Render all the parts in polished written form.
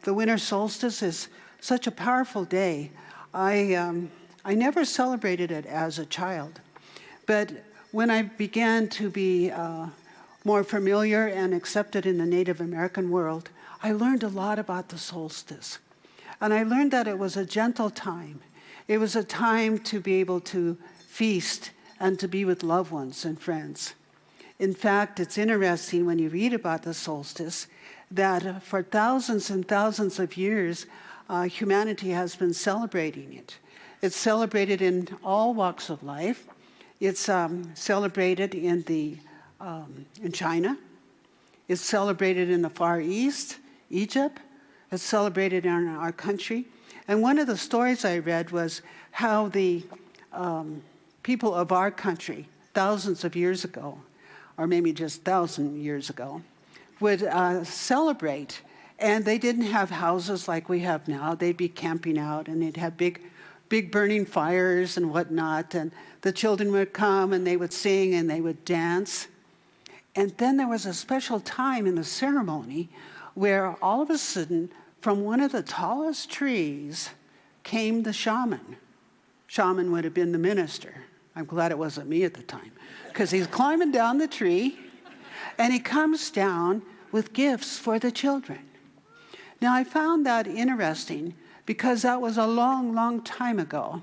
the winter solstice is such a powerful day. I never celebrated it as a child, but when I began to be more familiar and accepted in the Native American world, I learned a lot about the solstice. And I learned that it was a gentle time. It was a time to be able to feast and to be with loved ones and friends. In fact, it's interesting when you read about the solstice that for thousands and thousands of years, humanity has been celebrating it. It's celebrated in all walks of life. It's celebrated in China. It's celebrated in the Far East, Egypt. It's celebrated in our country. And one of the stories I read was how the people of our country, thousands of years ago, or maybe just 1,000 years ago, would celebrate. And they didn't have houses like we have now. They'd be camping out, and they'd have big burning fires and whatnot. And the children would come, and they would sing, and they would dance. And then there was a special time in the ceremony where all of a sudden, from one of the tallest trees came the shaman. Shaman would have been the minister. I'm glad it wasn't me at the time, because he's climbing down the tree, and he comes down with gifts for the children. Now, I found that interesting because that was a long, long time ago.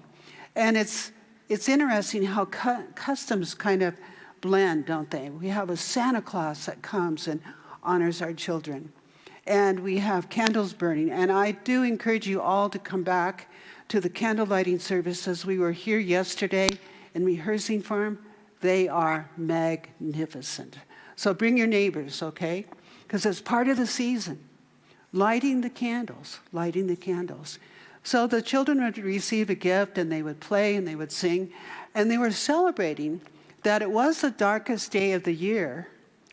And it's interesting how customs kind of blend, don't they? We have a Santa Claus that comes and honors our children. And we have candles burning. And I do encourage you all to come back to the candle lighting services. We were here yesterday and rehearsing for them. They are magnificent. So bring your neighbors, okay? Because it's part of the season. Lighting the candles. So the children would receive a gift, and they would play, and they would sing. And they were celebrating that it was the darkest day of the year.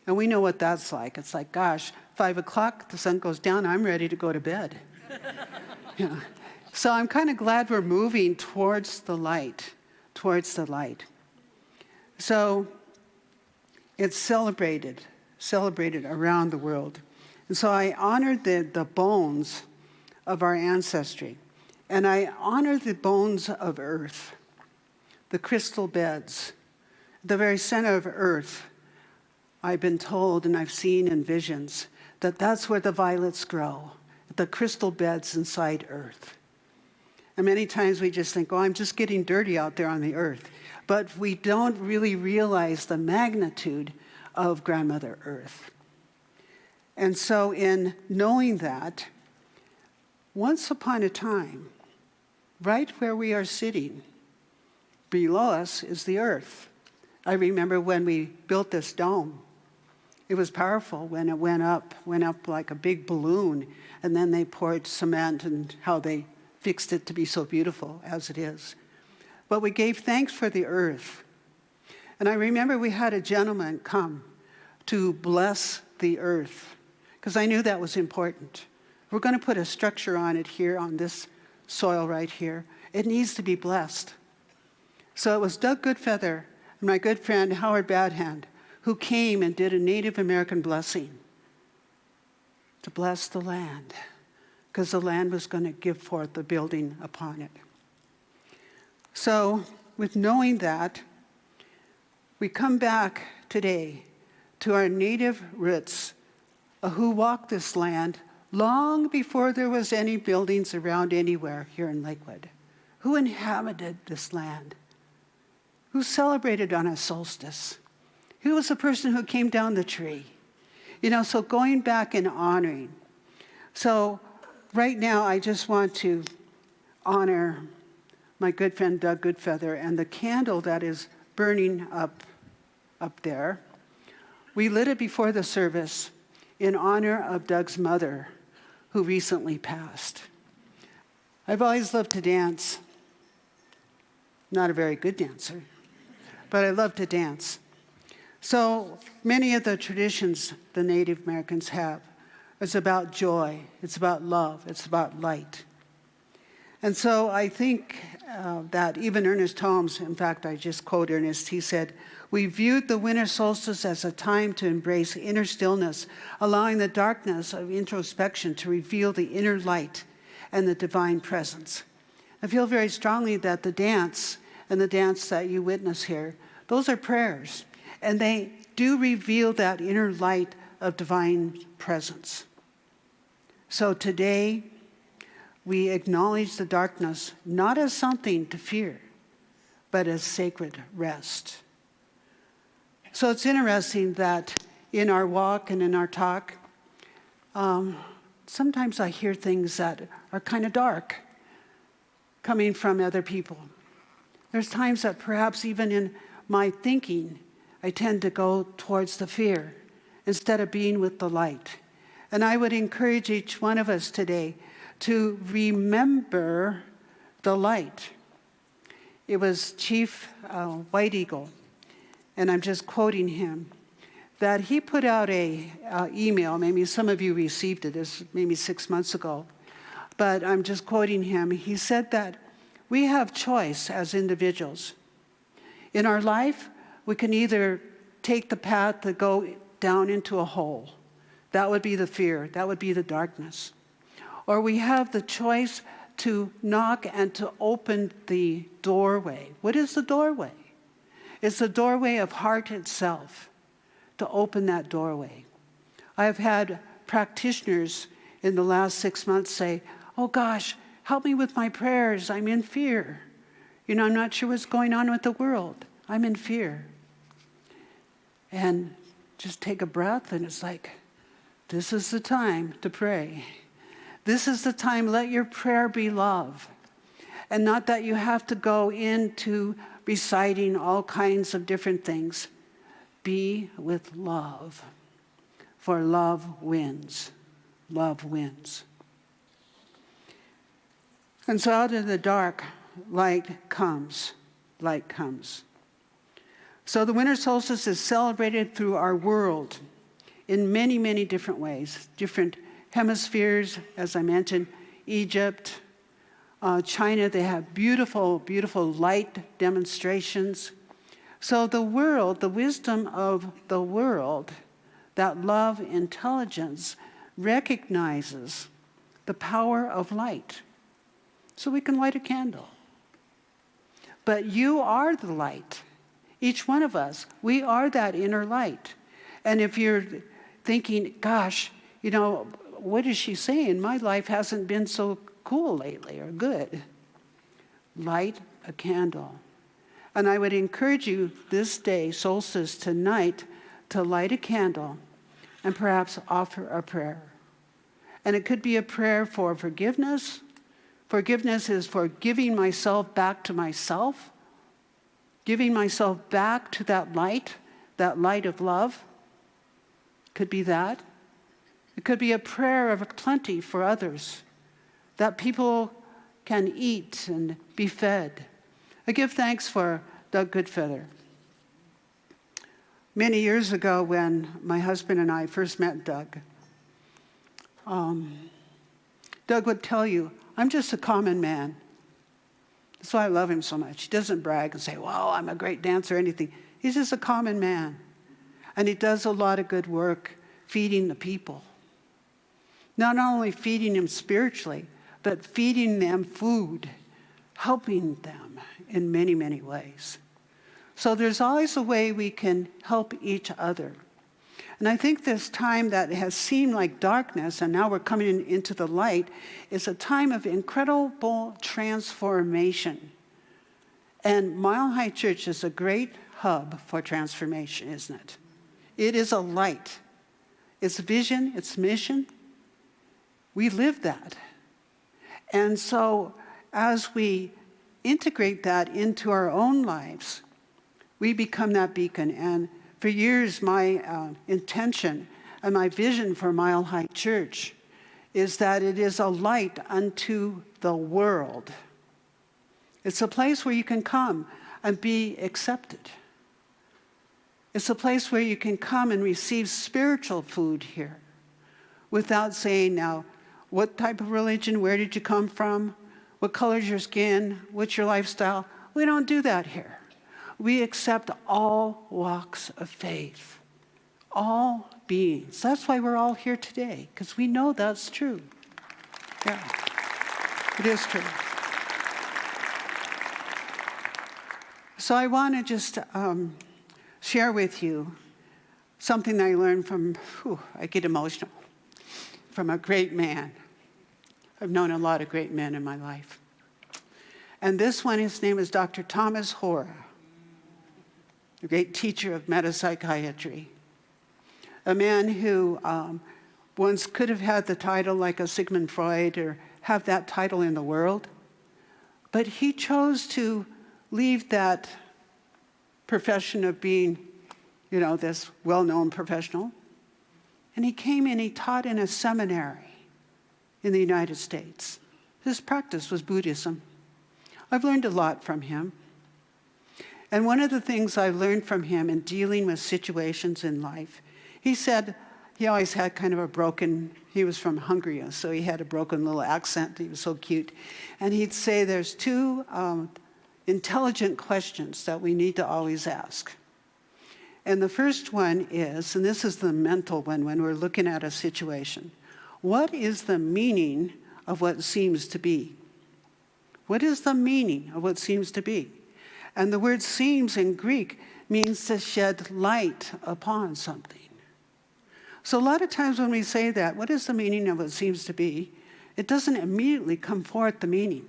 And we know what that's like. It's like, gosh, 5 o'clock, the sun goes down, I'm ready to go to bed. Yeah. So I'm kind of glad we're moving towards the light. So it's celebrated around the world. And so I honored the bones of our ancestry. And I honor the bones of Earth, the crystal beds, the very center of Earth. I've been told, and I've seen in visions, that that's where the violets grow, the crystal beds inside Earth. And many times we just think, oh, I'm just getting dirty out there on the Earth. But we don't really realize the magnitude of Grandmother Earth. And so in knowing that, once upon a time, right where we are sitting, below us is the Earth. I remember when we built this dome. It was powerful when it went up like a big balloon, and then they poured cement and how they fixed it to be so beautiful as it is. But we gave thanks for the Earth. And I remember we had a gentleman come to bless the Earth, because I knew that was important. We're going to put a structure on it here, on this soil right here. It needs to be blessed. So it was Doug Goodfeather and my good friend Howard Badhand who came and did a Native American blessing to bless the land, because the land was going to give forth the building upon it. So with knowing that, we come back today to our native roots who walked this land long before there was any buildings around anywhere here in Lakewood. Who inhabited this land? Who celebrated on a solstice? Who was the person who came down the tree? So going back and honoring. So right now I just want to honor my good friend Doug Goodfeather and the candle that is burning up there. We lit it before the service in honor of Doug's mother, who recently passed. I've always loved to dance. Not a very good dancer, but I love to dance. So many of the traditions the Native Americans have is about joy, it's about love, it's about light. And so I think that even Ernest Holmes, in fact, I just quote Ernest, he said, "We viewed the winter solstice as a time to embrace inner stillness, allowing the darkness of introspection to reveal the inner light and the divine presence." I feel very strongly that the dance and the dance that you witness here, those are prayers, and they do reveal that inner light of divine presence. So today, we acknowledge the darkness not as something to fear, but as sacred rest. So it's interesting that in our walk and in our talk, sometimes I hear things that are kind of dark coming from other people. There's times that perhaps even in my thinking, I tend to go towards the fear instead of being with the light. And I would encourage each one of us today to remember the light. It was Chief White Eagle, and I'm just quoting him, that he put out a email, maybe some of you received it, it's maybe 6 months ago, but I'm just quoting him. He said that we have choice as individuals. In our life, we can either take the path to go down into a hole. That would be the fear, that would be the darkness. Or we have the choice to knock and to open the doorway. What is the doorway? It's the doorway of heart itself, to open that doorway. I've had practitioners in the last 6 months say, "Oh gosh, help me with my prayers, I'm in fear. I'm not sure what's going on with the world. I'm in fear." And just take a breath, and it's like, this is the time to pray. This is the time, let your prayer be love. And not that you have to go into reciting all kinds of different things. Be with love, for love wins. Love wins. And so out of the dark, light comes. Light comes. So the winter solstice is celebrated through our world in many, many different ways. Different hemispheres, as I mentioned, Egypt, China, they have beautiful, beautiful light demonstrations. So the world, the wisdom of the world, that love intelligence, recognizes the power of light. So we can light a candle. But you are the light. Each one of us, we are that inner light. And if you're thinking, gosh, what is she saying? My life hasn't been so cool lately or good. Light a candle. And I would encourage you this day, solstice tonight, to light a candle and perhaps offer a prayer. And it could be a prayer for forgiveness. Forgiveness is for giving myself back to myself, giving myself back to that light of love. Could be that. It could be a prayer of plenty for others, that people can eat and be fed. I give thanks for Doug Goodfeather. Many years ago, when my husband and I first met Doug, Doug would tell you, "I'm just a common man." That's why I love him so much. He doesn't brag and say, "Wow, I'm a great dancer," or anything. He's just a common man. And he does a lot of good work feeding the people. Not only feeding them spiritually, but feeding them food, helping them in many, many ways. So there's always a way we can help each other. And I think this time that has seemed like darkness, and now we're coming into the light, is a time of incredible transformation. And Mile High Church is a great hub for transformation, isn't it? It is a light. Its vision, its mission, we live that. And so as we integrate that into our own lives, we become that beacon. And for years, my intention and my vision for Mile High Church is that it is a light unto the world. It's a place where you can come and be accepted. It's a place where you can come and receive spiritual food here without saying, now, what type of religion, where did you come from, what color's your skin, what's your lifestyle. We don't do that here. We accept all walks of faith, all beings. That's why we're all here today, because we know that's true. Yeah, it is true. So I want to just share with you something I learned from, I get emotional, from a great man. I've known a lot of great men in my life. And this one, his name is Dr. Thomas Hora, a great teacher of metapsychiatry. A man who once could have had the title like a Sigmund Freud or have that title in the world, but he chose to leave that profession of being, this well-known professional, and he came and he taught in a seminary in the United States. His practice was Buddhism. I've learned a lot from him. And one of the things I learned from him in dealing with situations in life, he said he always had kind of he was from Hungary, so he had a broken little accent. He was so cute. And he'd say there's two intelligent questions that we need to always ask. And the first one is, and this is the mental one when we're looking at a situation, what is the meaning of what seems to be? What is the meaning of what seems to be? And the word seems in Greek means to shed light upon something. So a lot of times when we say that, what is the meaning of what seems to be? It doesn't immediately come forth the meaning.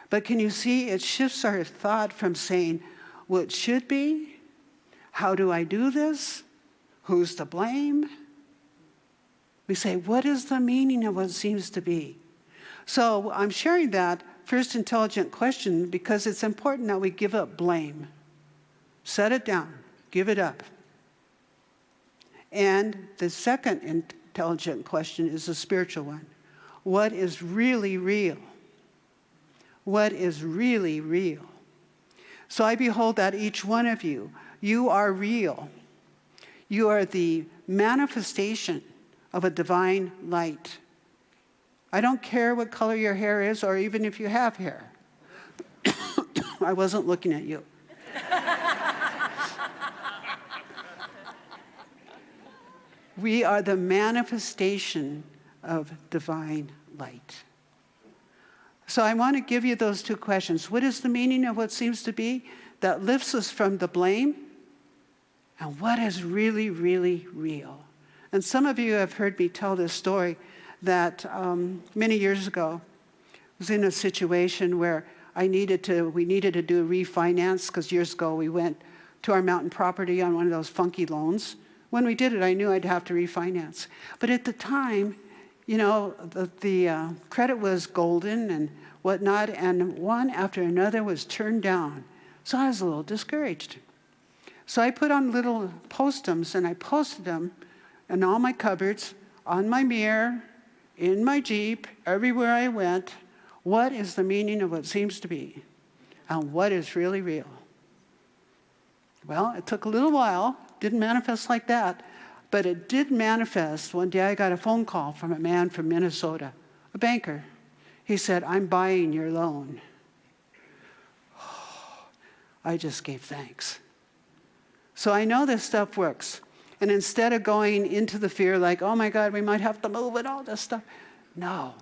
But can you see it shifts our thought from saying, what should be? How do I do this? Who's to blame? We say, what is the meaning of what seems to be? So I'm sharing that first intelligent question because it's important that we give up blame. Set it down. Give it up. And the second intelligent question is a spiritual one. What is really real? What is really real? So I behold that each one of you, you are real. You are the manifestation of a divine light. I don't care what color your hair is or even if you have hair. I wasn't looking at you. We are the manifestation of divine light. So I want to give you those two questions. What is the meaning of what seems to be that lifts us from the blame? And what is really, really real? And some of you have heard me tell this story that many years ago, I was in a situation where we needed to do a refinance because years ago we went to our mountain property on one of those funky loans. When we did it, I knew I'd have to refinance. But at the time, the credit was golden and whatnot, and one after another was turned down. So I was a little discouraged. So I put on little postums and I posted them in all my cupboards, on my mirror, in my Jeep, everywhere I went. What is the meaning of what seems to be? And what is really real? Well, it took a little while. Didn't manifest like that. But it did manifest. One day I got a phone call from a man from Minnesota, a banker. He said, I'm buying your loan. I just gave thanks. So I know this stuff works. And instead of going into the fear like, oh my God, we might have to move and all this stuff. No,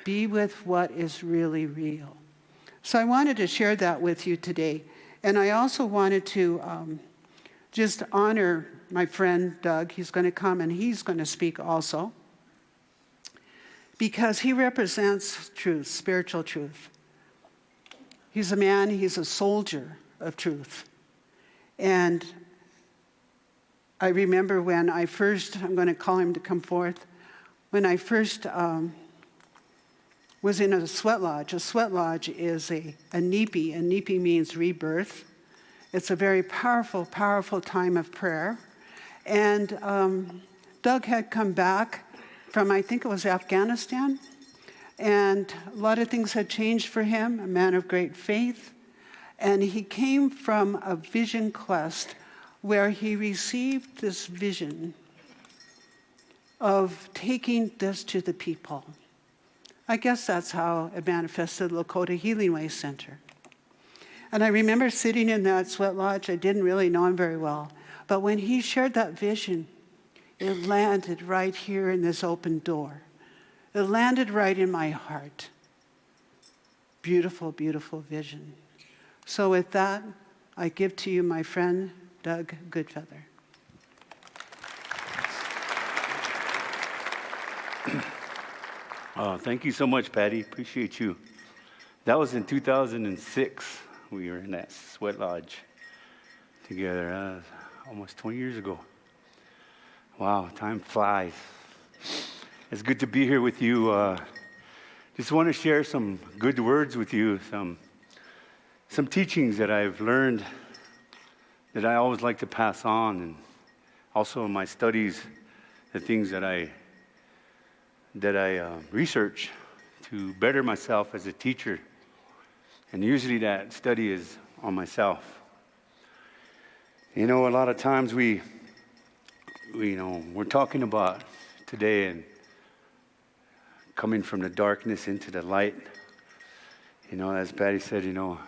be with what is really real. So I wanted to share that with you today. And I also wanted to just honor my friend Doug. He's going to come and he's going to speak also. Because he represents truth, spiritual truth. He's a man, he's a soldier of truth. And I remember when I'm going to call him to come forth, when I first was in a sweat lodge. A sweat lodge is a nipi. A nipi means rebirth. It's a very powerful, powerful time of prayer. And Doug had come back from, I think it was Afghanistan, and a lot of things had changed for him, a man of great faith. And he came from a vision quest where he received this vision of taking this to the people. I guess that's how it manifested Lakota Healing Way Center. And I remember sitting in that sweat lodge. I didn't really know him very well. But when he shared that vision, it landed right here in this open door. It landed right in my heart. Beautiful, beautiful vision. So with that, I give to you my friend, Doug Goodfeather. Thank you so much, Patty. Appreciate you. That was in 2006. We were in that sweat lodge together almost 20 years ago. Wow, time flies. It's good to be here with you. Just want to share some good words with you, some teachings that I've learned that I always like to pass on, and also in my studies, the things that I research to better myself as a teacher. And usually that study is on myself. You know, a lot of times we're talking about today and coming from the darkness into the light. You know, as Patty said, you know,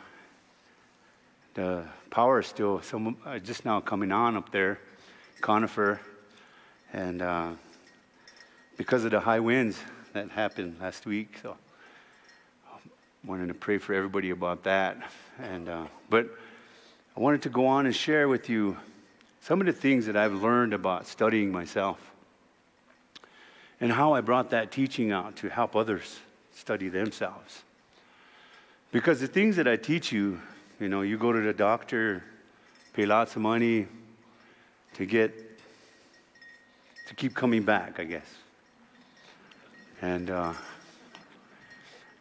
the power is still just now coming on up there, conifer, and because of the high winds that happened last week. So I wanted to pray for everybody about that. And but I wanted to go on and share with you some of the things that I've learned about studying myself and how I brought that teaching out to help others study themselves. Because the things that I teach you, you know, you go to the doctor, pay lots of money to keep coming back, I guess. And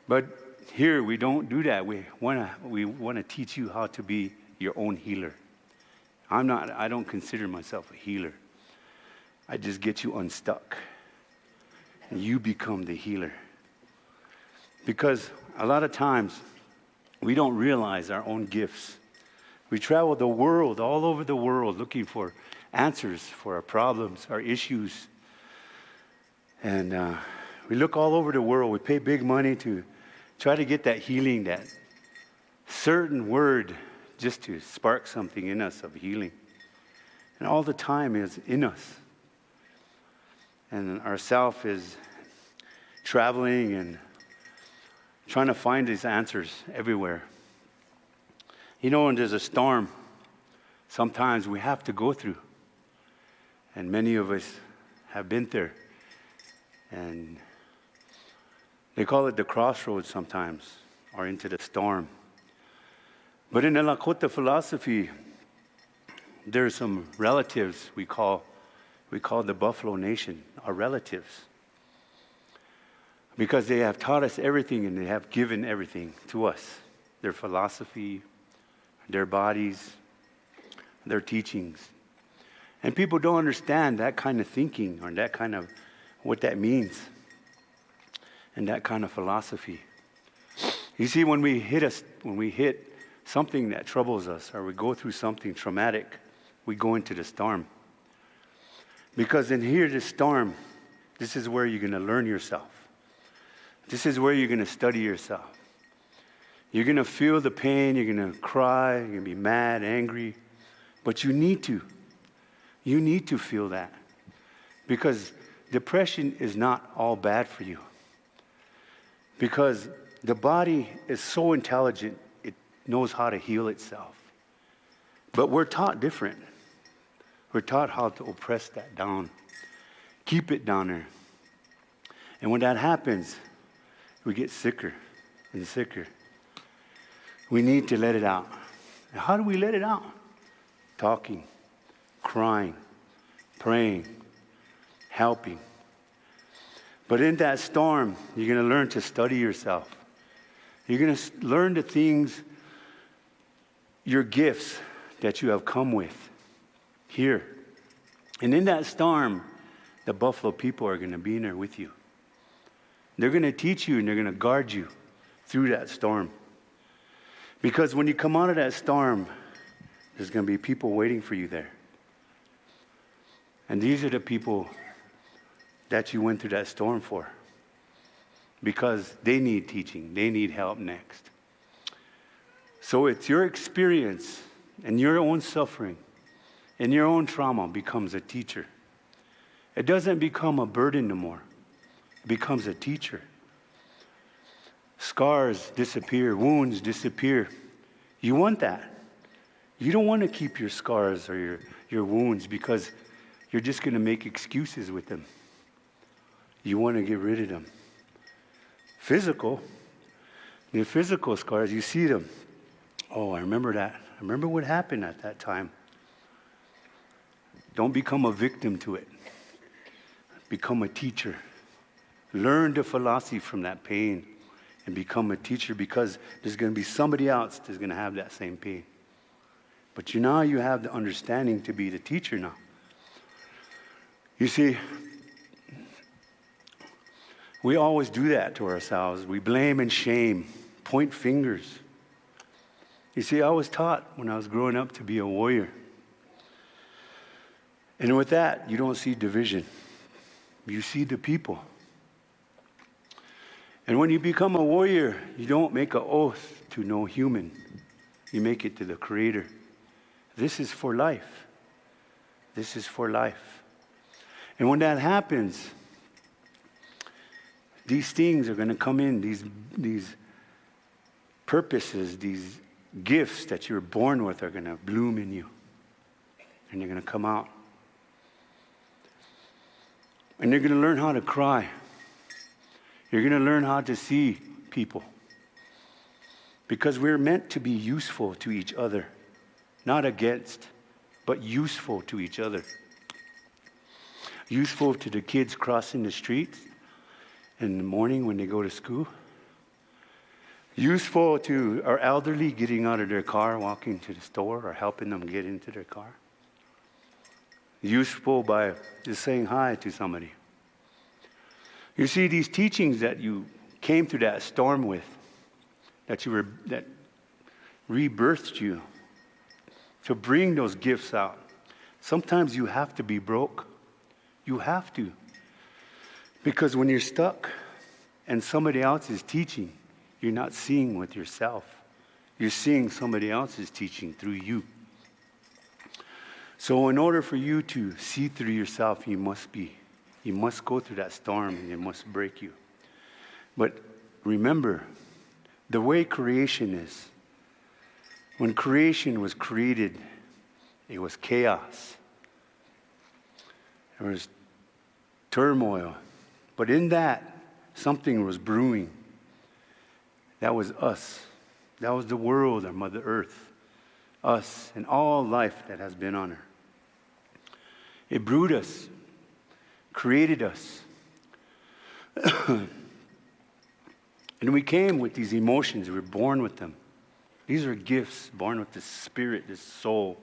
but here we don't do that. We want to teach you how to be your own healer. I don't consider myself a healer. I just get you unstuck. And you become the healer. Because a lot of times we don't realize our own gifts. We travel the world, all over the world, looking for answers for our problems, our issues. And we look all over the world. We pay big money to try to get that healing, that certain word, just to spark something in us of healing. And all the time is in us. And our self is traveling and trying to find these answers everywhere. You know, when there's a storm, sometimes we have to go through. And many of us have been there. And they call it the crossroads sometimes, or into the storm. But in the Lakota philosophy, there are some relatives we call the Buffalo Nation, our relatives. Because they have taught us everything and they have given everything to us. Their philosophy, their bodies, their teachings. And people don't understand that kind of thinking or that kind of what that means. And that kind of philosophy. You see, when we hit something that troubles us or we go through something traumatic, we go into the storm. Because in here, the storm, this is where you're going to learn yourself. This is where you're going to study yourself. You're going to feel the pain, you're going to cry, you're going to be mad, angry. But you need to. You need to feel that. Because depression is not all bad for you. Because the body is so intelligent, it knows how to heal itself. But we're taught different. We're taught how to oppress that down. Keep it down there. And when that happens, we get sicker and sicker. We need to let it out. And how do we let it out? Talking, crying, praying, helping. But in that storm, you're going to learn to study yourself. You're going to learn the things, your gifts that you have come with here. And in that storm, the Buffalo people are going to be in there with you. They're going to teach you and they're going to guard you through that storm. Because when you come out of that storm, there's going to be people waiting for you there. And these are the people that you went through that storm for. because they need teaching. They need help next. So it's your experience and your own suffering and your own trauma becomes a teacher. It doesn't become a burden no more. It becomes a teacher. Scars disappear, wounds disappear. You want that. You don't want to keep your scars or your wounds because you're just going to make excuses with them. You want to get rid of them. The physical scars, you see them. Oh, I remember that. I remember what happened at that time. Don't become a victim to it. Become a teacher. Learn the philosophy from that pain and become a teacher because there's going to be somebody else that's going to have that same pain. But now you have the understanding to be the teacher now. You see, we always do that to ourselves. We blame and shame, point fingers. You see, I was taught when I was growing up to be a warrior. And with that, you don't see division. You see the people. And when you become a warrior, you don't make an oath to no human. You make it to the Creator. This is for life. This is for life. And when that happens, these things are going to come in, these purposes, these gifts that you're born with are going to bloom in you. And they're going to come out. And you're going to learn how to cry. You're going to learn how to see people. Because we're meant to be useful to each other. Not against, but useful to each other. Useful to the kids crossing the streets in the morning when they go to school. Useful to our elderly getting out of their car, walking to the store, or helping them get into their car. Useful by just saying hi to somebody. You see, these teachings that you came through that storm with, that rebirthed you, to bring those gifts out. Sometimes you have to be broke. You have to. Because when you're stuck and somebody else is teaching, you're not seeing with yourself. You're seeing somebody else's teaching through you. So in order for you to see through yourself, you must go through that storm and it must break you. But remember, the way creation is, when creation was created, it was chaos. There was turmoil. But in that, something was brewing. That was us. That was the world, our Mother Earth. Us and all life that has been on her. It brewed us, created us. And we came with these emotions. We were born with them. These are gifts, born with this spirit, this soul.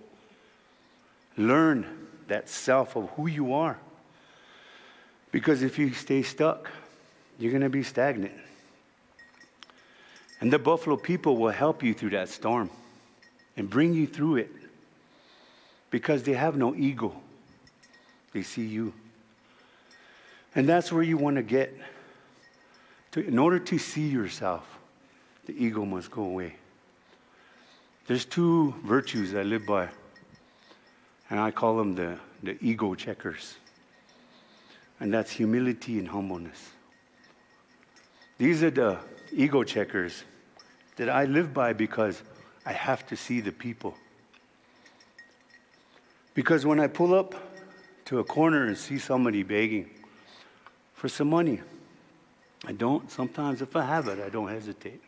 Learn that self of who you are. Because if you stay stuck, you're going to be stagnant. And the Buffalo people will help you through that storm and bring you through it. Because they have no ego. They see you. And that's where you want to get. In order to see yourself, the ego must go away. There's two virtues I live by. And I call them the ego checkers. And that's humility and humbleness. These are the ego checkers that I live by because I have to see the people. Because when I pull up to a corner and see somebody begging for some money, sometimes if I have it, I don't hesitate.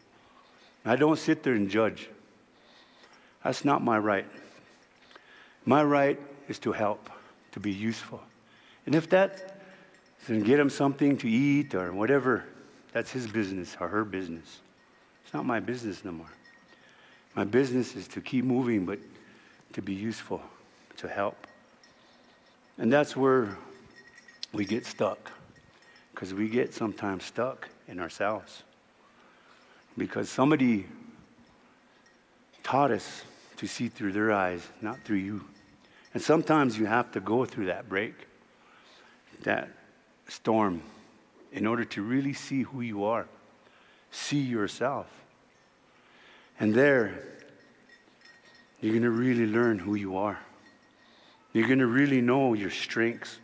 I don't sit there and judge. That's not my right. My right is to help, to be useful. And if that is to get him something to eat or whatever, that's his business or her business. It's not my business no more. My business is to keep moving, but to be useful, to help. And that's where we get stuck. Because we get sometimes stuck in ourselves. Because somebody taught us to see through their eyes, not through you. And sometimes you have to go through that break, that storm, in order to really see who you are, see yourself. And there, you're going to really learn who you are. You're going to really know your strengths,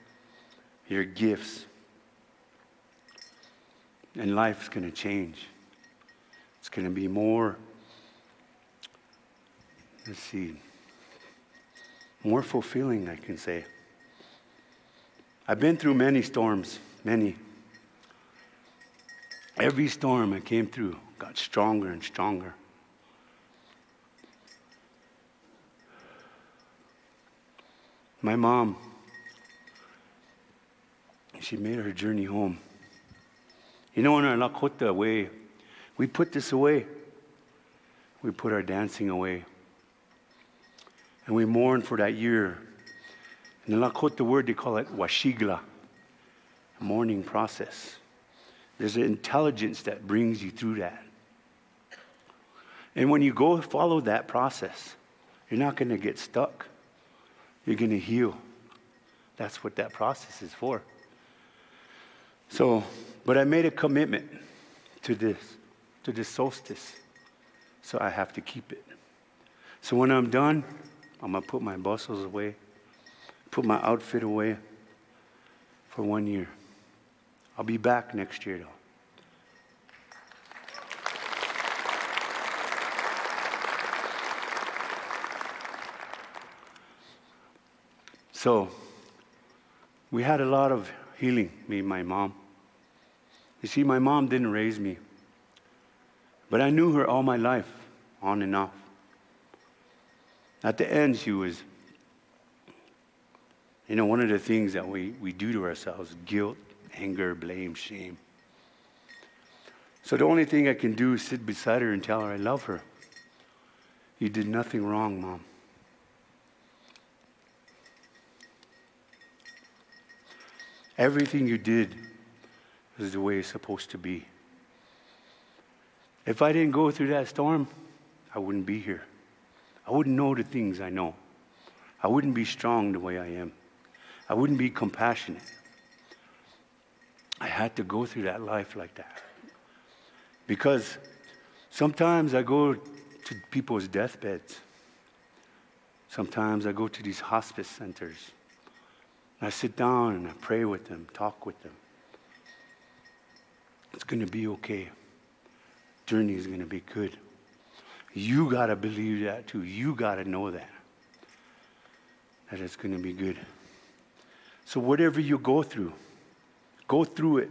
your gifts. And life's going to change. It's going to be more, more fulfilling, I can say. I've been through many storms, many. Every storm I came through got stronger and stronger. My mom, she made her journey home. You know, in our Lakota way, we put this away. We put our dancing away. And we mourn for that year. In the Lakota word, they call it washigla, a mourning process. There's an intelligence that brings you through that. And when you go follow that process, you're not going to get stuck. You're going to heal. That's what that process is for. So, but I made a commitment to this solstice. So I have to keep it. So when I'm done, I'm going to put my bustles away, put my outfit away for 1 year. I'll be back next year, though. So, we had a lot of healing, me and my mom. You see, my mom didn't raise me, but I knew her all my life, on and off. At the end, she was, one of the things that we do to ourselves, guilt, anger, blame, shame. So the only thing I can do is sit beside her and tell her I love her. You did nothing wrong, Mom. Everything you did is the way it's supposed to be. If I didn't go through that storm, I wouldn't be here. I wouldn't know the things I know. I wouldn't be strong the way I am. I wouldn't be compassionate. I had to go through that life like that. Because sometimes I go to people's deathbeds. Sometimes I go to these hospice centers. I sit down and I pray with them, talk with them. It's going to be okay. Journey is going to be good. You got to believe that too. You got to know that it's going to be good. So whatever you go through it.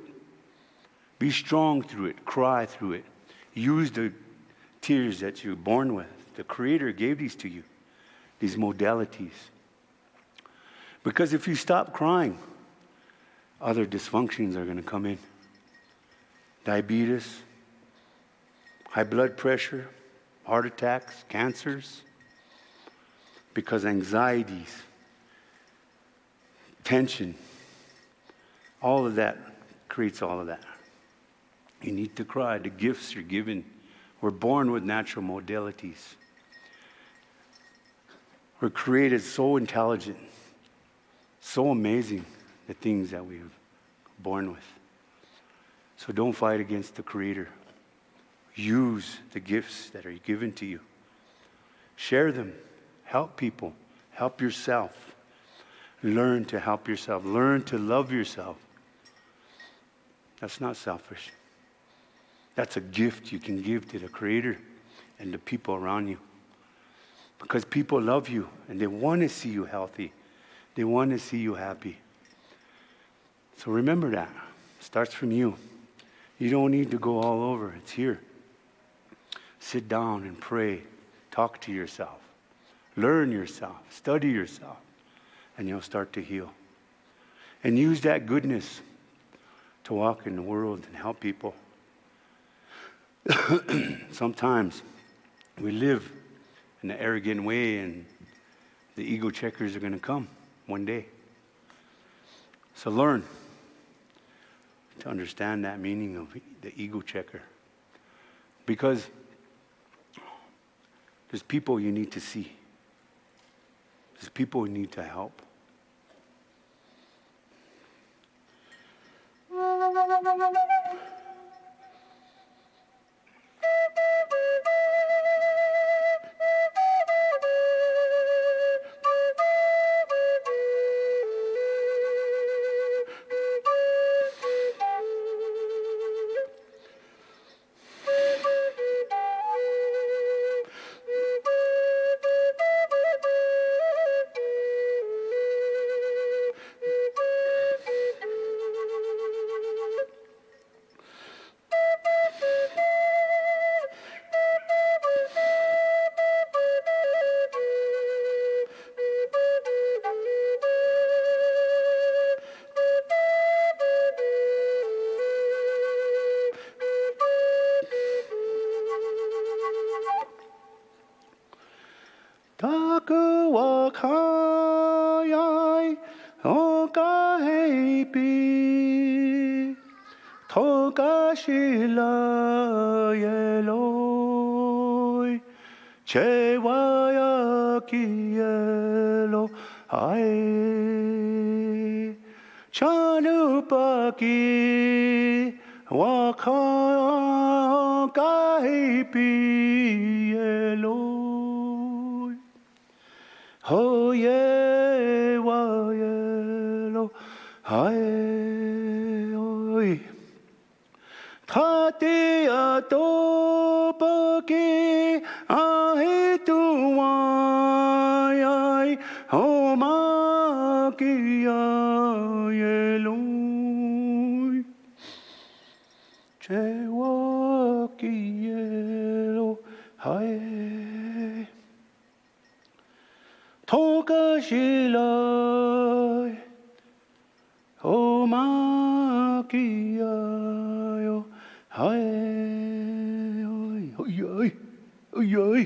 Be strong through it. Cry through it. Use the tears that you're born with. The Creator gave these to you, these modalities. Because if you stop crying, other dysfunctions are going to come in. Diabetes, high blood pressure, heart attacks, cancers. Because anxieties, tension, all of that creates all of that. You need to cry. The gifts you're given. We're born with natural modalities. We're created so intelligent. So amazing, the things that we're born with. So don't fight against the Creator. Use the gifts that are given to you. Share them. Help people. Help yourself. Learn to help yourself. Learn to love yourself. That's not selfish. That's a gift you can give to the Creator and the people around you. Because people love you and they want to see you healthy. They want to see you happy. So remember that. It starts from you. You don't need to go all over. It's here. Sit down and pray. Talk to yourself. Learn yourself. Study yourself. And you'll start to heal. And use that goodness to walk in the world and help people. Sometimes we live in an arrogant way and the ego checkers are going to come one day. So learn to understand that meaning of the ego checker. Because there's people you need to see. There's people you need to help. Takuwa kayai oka heipi toka shila yeloi chewaya kielo ai chanupaki waka heipi yeloi ho ye wa ye lo hai oi thati ato paki ai tu ai ho ma ki ye lo che wa ki ye lo hai toka shilai o makia yo hai oi oi oi oi